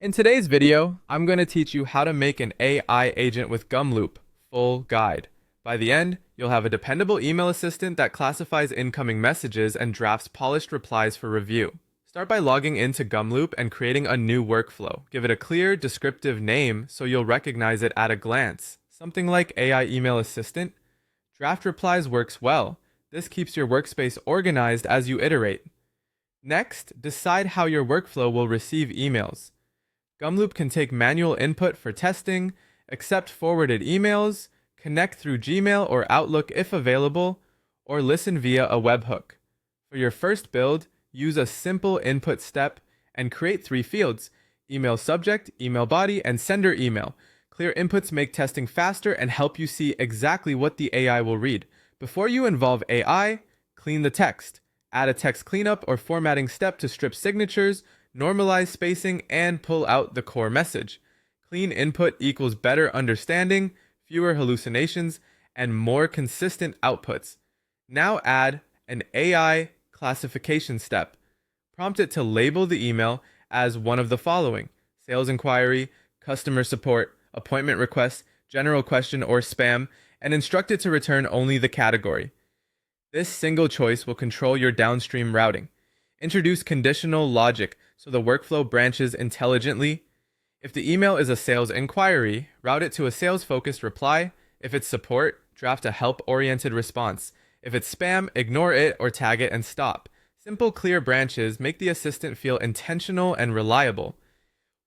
In today's video, I'm going to teach you how to make an AI agent with Gumloop, full guide. By the end, you'll have a dependable email assistant that classifies incoming messages and drafts polished replies for review. Start by logging into Gumloop and creating a new workflow. Give it a clear, descriptive name so you'll recognize it at a glance. Something like AI Email Assistant. Draft replies works well. This keeps your workspace organized as you iterate. Next, decide how your workflow will receive emails. Gumloop can take manual input for testing, accept forwarded emails, connect through Gmail or Outlook if available, or listen via a webhook. For your first build, use a simple input step and create 3 fields: email subject, email body, and sender email. Clear inputs make testing faster and help you see exactly what the AI will read. Before you involve AI, clean the text. Add a text cleanup or formatting step to strip signatures, normalize spacing, and pull out the core message. Clean input equals better understanding, fewer hallucinations, and more consistent outputs. Now add an AI classification step. Prompt it to label the email as one of the following: sales inquiry, customer support, appointment request, general question, or spam, and instruct it to return only the category. This single choice will control your downstream routing. Introduce conditional logic so the workflow branches intelligently. If the email is a sales inquiry, route it to a sales-focused reply. If it's support, draft a help-oriented response. If it's spam, ignore it or tag it and stop. Simple, clear branches make the assistant feel intentional and reliable.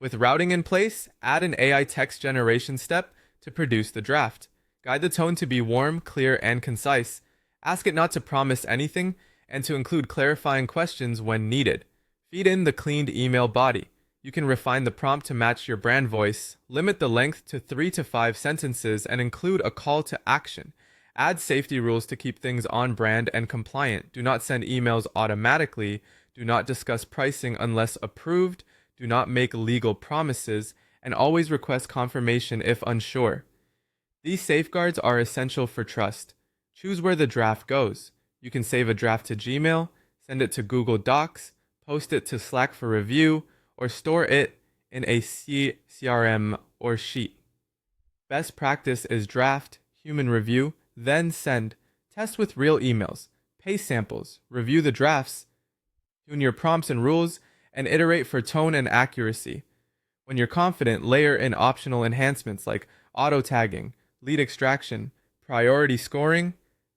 With routing in place, add an AI text generation step to produce the draft. Guide the tone to be warm, clear, and concise. Ask it not to promise anything and to include clarifying questions when needed. Feed in the cleaned email body. You can refine the prompt to match your brand voice, limit the length to 3 to 5 sentences, and include a call to action. Add safety rules to keep things on brand and compliant. Do not send emails automatically. Do not discuss pricing unless approved. Do not make legal promises, and always request confirmation if unsure. These safeguards are essential for trust. Choose where the draft goes. You can save a draft to Gmail, send it to Google Docs, post it to Slack for review, or store it in a CRM or sheet. Best practice is draft, human review, then send. Test with real emails. Paste samples. Review the drafts. Tune your prompts and rules, and iterate for tone and accuracy. When you're confident, layer in optional enhancements like auto tagging, lead extraction, priority scoring,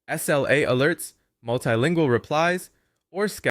SLA alerts, multilingual replies, or